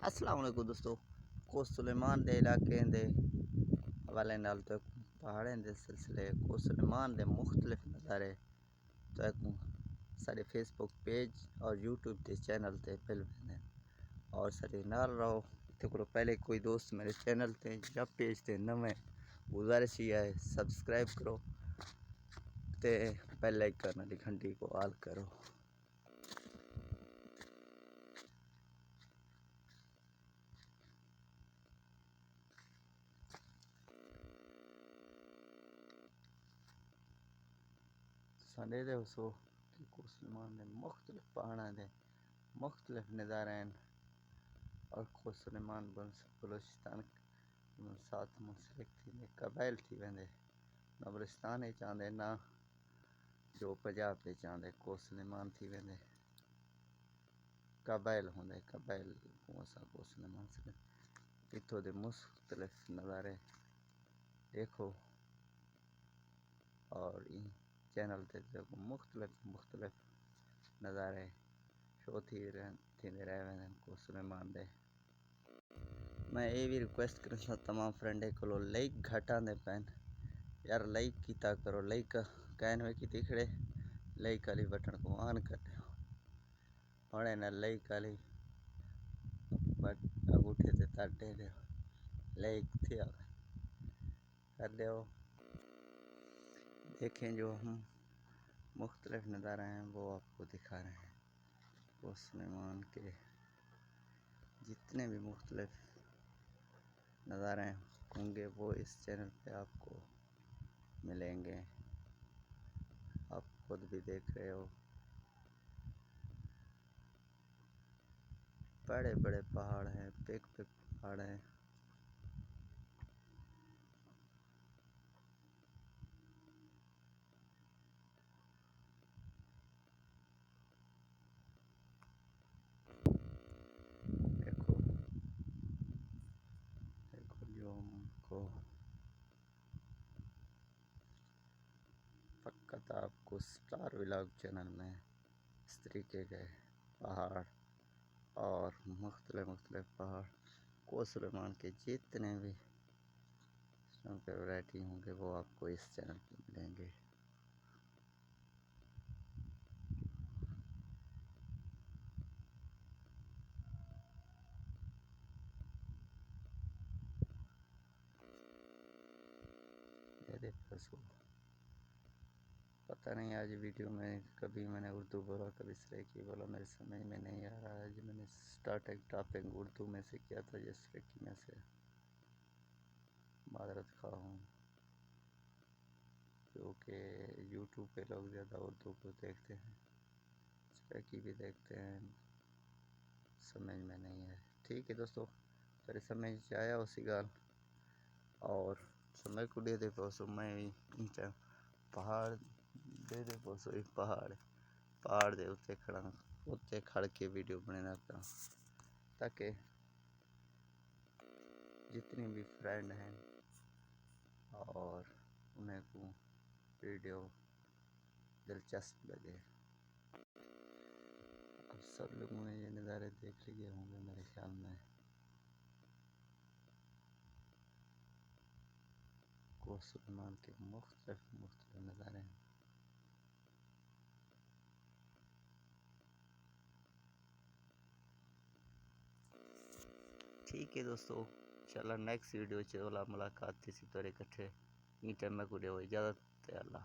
अस्सलाम वालेकुम दोस्तों। को सुलेमान दे इलाके दे हवाले नाल तो पहाड़ें दे सिलसिले को सुलेमान दे मुख्तलिफ नज़ारे तो सारे फेसबुक पेज और यूट्यूब के चैनल ते मिल वेंदे और सारे नाल रहो। तो करो पहले कोई दोस्त मेरे चैनल ते या पेज ते नवे गुजारिश ही है सब्सक्राइब करो ते बेल आइकन वाली घंटी को ऑल करो। साडे दे सो कि को सुलेमान दे मुख्तलिफ पहाड़ां दे मुख्तलिफ नज़ारे हैं और को सुलेमान बलूचिस्तान साथ मुंसलिक थी कबाइल थी वेंदे ना बलूचिस्तान चांदे ना जो पंजाब ते चांदे को सुलेमान थी वेंदे कबाइल होंदे कबाइल को सुलेमान से इतों दे मुख्तलिफ नज़ारे देखो और इन चैनल ते मुख्तलिफ नज़ारे शो थी रह वेंदे को सुलेमान दे। मैं ये भी रिक्वेस्ट कर तमाम फ्रेंडे को लाइक घटा दे पैन यार लाइक किया करो लाइक कैन हुए कि दिखड़े लाइक वाली बटन को ऑन कर दो होने ना लाइक वाली बट अंगूठे से तटे दो लाइक थे कर दो। देखें जो हम मुख्तलिफ नज़ारे हैं वो आपको दिखा रहे हैं वो सुलेमान के जितने भी मुख्तलिफ नज़ारे होंगे वो इस चैनल पे आपको मिलेंगे। आप खुद भी देख रहे हो बड़े बड़े पहाड़ हैं बिग पहाड़ हैं। देखो देखो जो हमको फ़कत आपको स्टार व्लॉग चैनल में इस तरीके के पहाड़ और मुख्तलिफ पहाड़ को सुलेमान के जितने भी वैरायटी होंगे वो आपको इस चैनल पे मिलेंगे। ये देखो पता नहीं आज वीडियो में कभी मैंने उर्दू बोला कभी सराइकी बोला मेरे समझ में नहीं आ रहा है। आज मैंने स्टार्टिंग टॉपिंग उर्दू में से किया था जिस सराइकी में से मादरत खा हूँ क्योंकि यूट्यूब पे लोग ज़्यादा उर्दू को देखते हैं सराइकी भी देखते हैं समझ में नहीं है। ठीक है दोस्तों तेरे समझ आया उसी गाल और समय को दे दे पोसो मैं पहाड़ दे दे पोसो एक पहाड़ दे उत्ते खड़ के वीडियो बनाना पिया ताकि जितने भी फ्रेंड हैं और उन्हें को वीडियो दिलचस्प लगे। अब सब लोगों ने ये नज़ारे देख लिए होंगे मेरे ख्याल में को सुलेमान के मुख्तलिफ नज़ारे हैं। ठीक है दोस्तों इंशाल्लाह नेक्स्ट वीडियो च मुलाकात थी तोरे इकट्ठे इन टाइम में को इजाज़त अल्लाह।